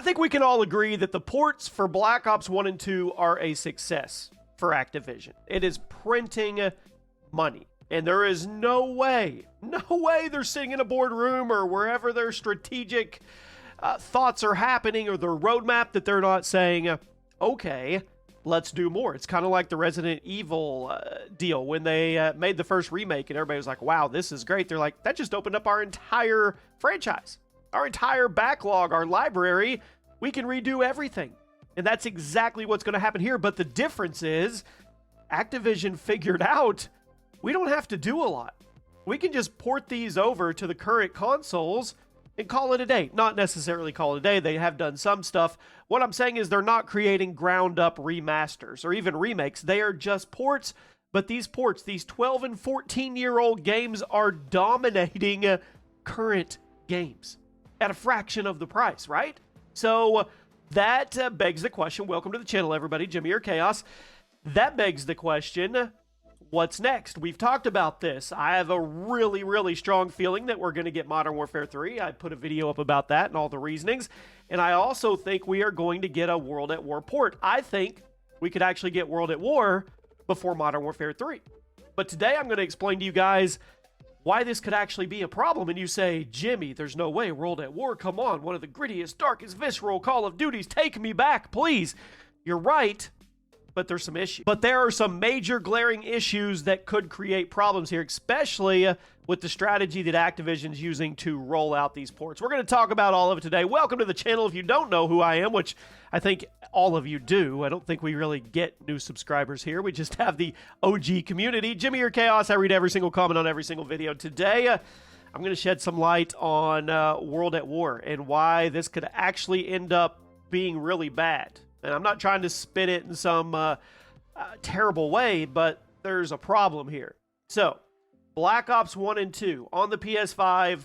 I think we can all agree that the ports for Black Ops 1 and 2 are a success for Activision. It is printing money. And there is no way they're sitting in a boardroom or wherever their strategic thoughts are happening or their roadmap that they're not saying, okay, let's do more. It's kind of like the Resident Evil deal when they made the first remake and everybody was like, wow, this is great. They're like, that just opened up our entire franchise, our entire backlog, our library. We can redo everything. And that's exactly what's going to happen here. But the difference is Activision figured out we don't have to do a lot. We can just port these over to the current consoles and call it a day. Not necessarily call it a day. They have done some stuff. What I'm saying is they're not creating ground-up remasters or even remakes. They are just ports. But these ports, these 12 and 14-year-old games are dominating current games at a fraction of the price, right? So that begs the question. Welcome to the channel, everybody. Jimmy or Chaos. That begs the question, what's next? We've talked about this. I have a really, really strong feeling that we're going to get Modern Warfare 3. I put a video up about that and all the reasonings. And I also think we are going to get a World at War port. I think we could actually get World at War before Modern Warfare 3. But today I'm going to explain to you guys why this could actually be a problem. And you say, Jimmy, there's no way. World at War, come on. One of the grittiest, darkest, visceral Call of Duties. Take me back, please. You're right. But there's some issues. But there are some major glaring issues that could create problems here, especially with the strategy that Activision's using to roll out these ports. We're going to talk about all of it today. Welcome to the channel. If you don't know who I am, which I think all of you do, I don't think we really get new subscribers here. We just have the OG community. Jimmy or Chaos, I read every single comment on every single video. Today, I'm going to shed some light on World at War and why this could actually end up being really bad. And I'm not trying to spin it in some terrible way, but there's a problem here. So, Black Ops 1 and 2 on the PS5,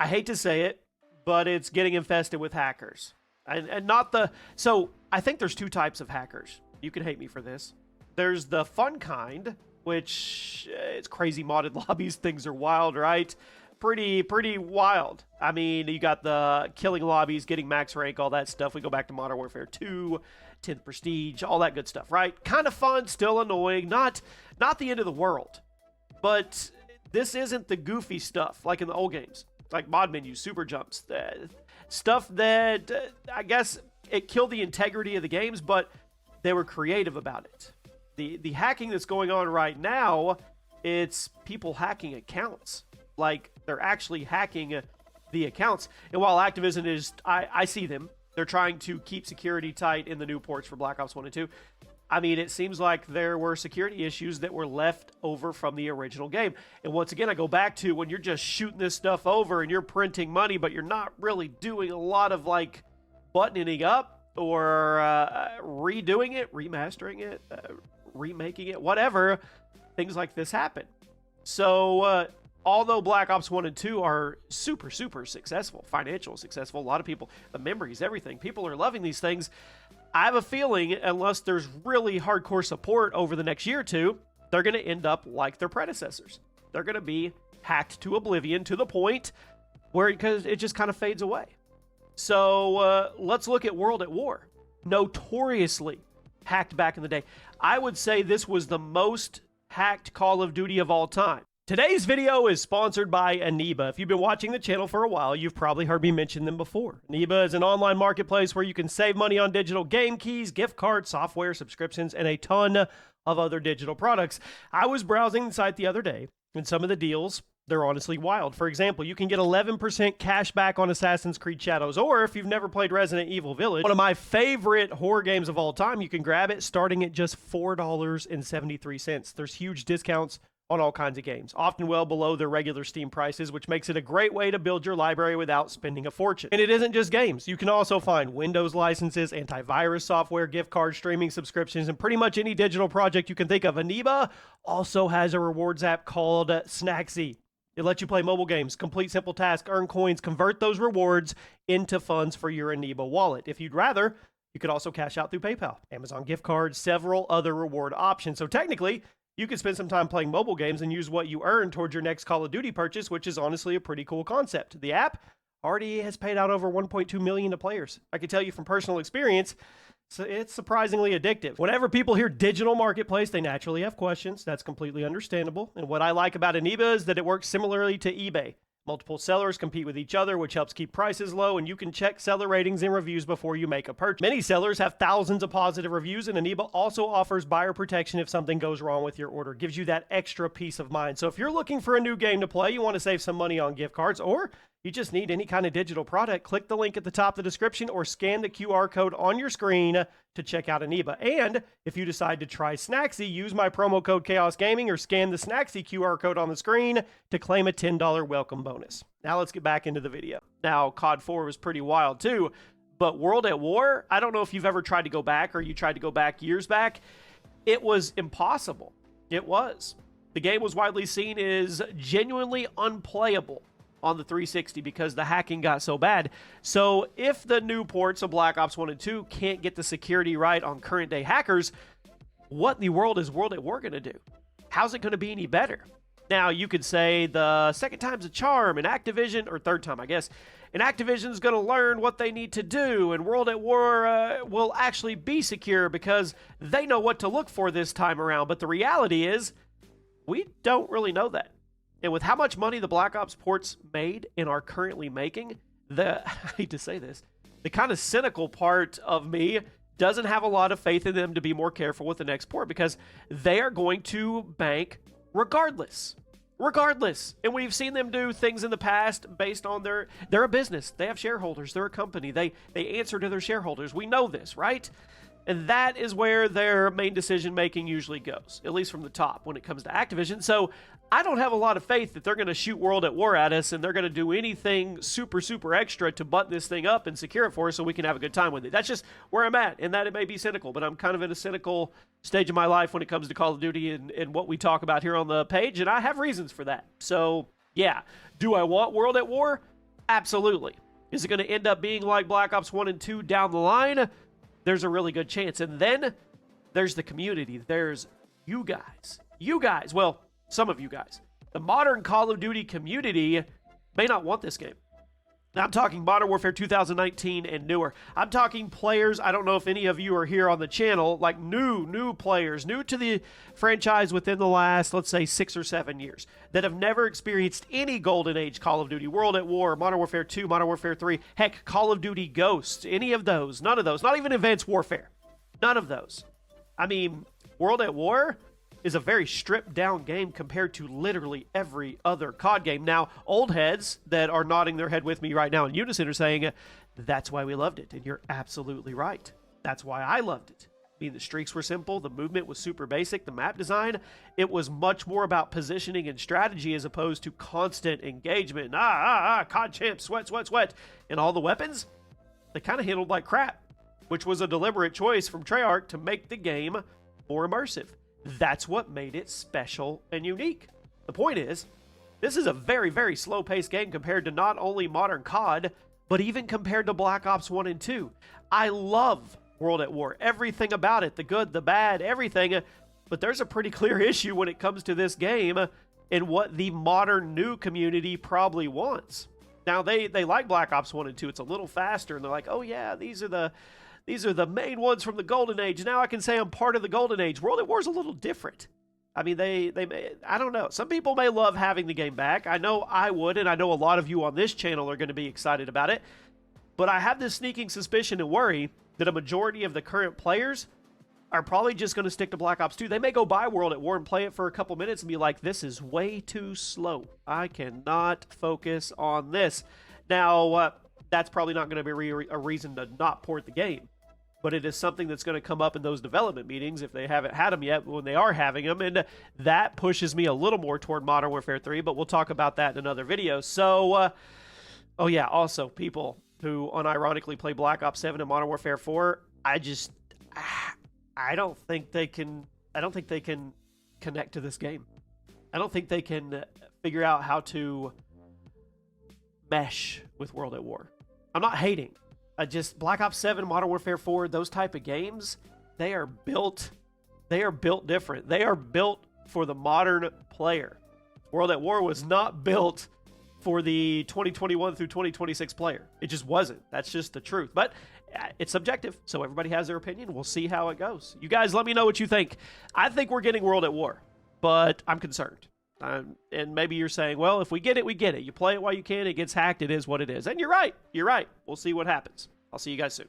I hate to say it, but it's getting infested with hackers. And not the... So, I think there's two types of hackers. You can hate me for this. There's the fun kind, which it's crazy modded lobbies. Things are wild, right? Pretty wild. I mean, you got the killing lobbies, getting max rank, all that stuff. We go back to Modern Warfare 2, 10th Prestige, all that good stuff, right? Kind of fun, still annoying, not the end of the world. But this isn't the goofy stuff like in the old games, like mod menus, super jumps, stuff that I guess it killed the integrity of the games, but they were creative about it. The hacking that's going on right now, it's people hacking accounts. Like, they're actually hacking the accounts. And while Activision is, I see them, they're trying to keep security tight in the new ports for Black Ops 1 and 2. I mean, it seems like there were security issues that were left over from the original game. And once again, I go back to when you're just shooting this stuff over and you're printing money, but you're not really doing a lot of, like, buttoning up or redoing it, remastering it, remaking it, whatever. Things like this happen. So, although Black Ops 1 and 2 are super, super successful, financial successful, a lot of people, the memories, everything, people are loving these things. I have a feeling, unless there's really hardcore support over the next year or two, they're going to end up like their predecessors. They're going to be hacked to oblivion to the point where it just kind of fades away. So let's look at World at War. Notoriously hacked back in the day. I would say this was the most hacked Call of Duty of all time. Today's video is sponsored by Eneba. If you've been watching the channel for a while, you've probably heard me mention them before. Eneba is an online marketplace where you can save money on digital game keys, gift cards, software, subscriptions, and a ton of other digital products. I was browsing the site the other day, and some of the deals, they're honestly wild. For example, you can get 11% cash back on Assassin's Creed Shadows, or if you've never played Resident Evil Village, one of my favorite horror games of all time, you can grab it starting at just $4.73. There's huge discounts on all kinds of games, often well below their regular Steam prices, which makes it a great way to build your library without spending a fortune. And it isn't just games. You can also find Windows licenses, antivirus software, gift cards, streaming subscriptions, and pretty much any digital project you can think of. Eneba also has a rewards app called Snakzy. It lets you play mobile games, complete simple tasks, earn coins, convert those rewards into funds for your Eneba wallet. If you'd rather, you could also cash out through PayPal, Amazon gift cards, several other reward options. So technically, you could spend some time playing mobile games and use what you earn towards your next Call of Duty purchase, which is honestly a pretty cool concept. The app already has paid out over 1.2 million to players. I can tell you from personal experience, so it's surprisingly addictive. Whenever people hear digital marketplace, they naturally have questions. That's completely understandable. And what I like about Eneba is that it works similarly to eBay. Multiple sellers compete with each other, which helps keep prices low, and you can check seller ratings and reviews before you make a purchase. Many sellers have thousands of positive reviews, and Eneba also offers buyer protection if something goes wrong with your order. It gives you that extra peace of mind. So if you're looking for a new game to play, you want to save some money on gift cards, or you just need any kind of digital product, click the link at the top of the description or scan the QR code on your screen to check out Eneba. And if you decide to try Snakzy, use my promo code Chaos Gaming or scan the Snakzy QR code on the screen to claim a $10 welcome bonus. Now let's get back into the video. Now, COD 4 was pretty wild too, but World at War, I don't know if you've ever tried to go back or you tried to go back years back. It was impossible. It was. The game was widely seen as genuinely unplayable on the 360 because the hacking got so bad. So if the new ports of Black Ops 1 and 2 can't get the security right on current day hackers, what in the world is World at War going to do? How's it going to be any better? Now, you could say the second time's a charm, and Activision, or third time, I guess, and Activision's going to learn what they need to do, and World at War will actually be secure because they know what to look for this time around. But the reality is, we don't really know that. And with how much money the Black Ops ports made and are currently making, I hate to say this, the kind of cynical part of me doesn't have a lot of faith in them to be more careful with the next port because they are going to bank regardless. And we've seen them do things in the past based on they're a business. They have shareholders. They're a company. They answer to their shareholders. We know this, right? And that is where their main decision-making usually goes, at least from the top when it comes to Activision. So I don't have a lot of faith that they're going to shoot World at War at us and they're going to do anything super, super extra to button this thing up and secure it for us so we can have a good time with it. That's just where I'm at, and that it may be cynical, but I'm kind of in a cynical stage of my life when it comes to Call of Duty and what we talk about here on the page, and I have reasons for that. So, yeah. Do I want World at War? Absolutely. Is it going to end up being like Black Ops 1 and 2 down the line? There's a really good chance. And then there's the community. There's you guys. You guys. Well, some of you guys. The modern Call of Duty community may not want this game. Now, I'm talking Modern Warfare 2019 and newer. I'm talking players. I don't know if any of you are here on the channel, like new players, new to the franchise within the last, let's say, 6 or 7 years, that have never experienced any Golden Age Call of Duty, World at War, Modern Warfare 2, Modern Warfare 3, heck, Call of Duty Ghosts, any of those, none of those, not even Advanced Warfare, none of those. I mean, World at War is a very stripped down game compared to literally every other COD game. Now, old heads that are nodding their head with me right now in unison are saying, that's why we loved it. And you're absolutely right. That's why I loved it. I mean, the streaks were simple. The movement was super basic. The map design, it was much more about positioning and strategy as opposed to constant engagement. COD champ, sweat. And all the weapons, they kind of handled like crap, which was a deliberate choice from Treyarch to make the game more immersive. That's what made it special and unique. The point is, this is a very, very slow-paced game compared to not only modern COD, but even compared to Black Ops 1 and 2. I love World at War. Everything about it, the good, the bad, everything. But there's a pretty clear issue when it comes to this game and what the modern new community probably wants. Now, they like Black Ops 1 and 2. It's a little faster, and they're like, oh yeah, these are the main ones from the Golden Age. Now I can say I'm part of the Golden Age. World at War is a little different. I mean, they may, I don't know. Some people may love having the game back. I know I would, and I know a lot of you on this channel are going to be excited about it. But I have this sneaking suspicion and worry that a majority of the current players are probably just going to stick to Black Ops 2. They may go buy World at War and play it for a couple minutes and be like, this is way too slow. I cannot focus on this. Now, that's probably not going to be a reason to not port the game. But it is something that's going to come up in those development meetings if they haven't had them yet, when they are having them. And that pushes me a little more toward Modern Warfare 3, but we'll talk about that in another video. So, oh yeah, also, people who unironically play Black Ops 7 and Modern Warfare 4, I don't think they can connect to this game. I don't think they can figure out how to mesh with World at War. I'm not hating. Black Ops 7, Modern Warfare 4, those type of games, they are built different. They are built for the modern player. World at War was not built for the 2021 through 2026 player. It just wasn't. That's just the truth. But it's subjective, so everybody has their opinion. We'll see how it goes. You guys let me know what you think. I think we're getting World at War, but I'm concerned. And maybe you're saying, well, if we get it, we get it. You play it while you can. It gets hacked. It is what it is. And you're right. You're right. We'll see what happens. I'll see you guys soon.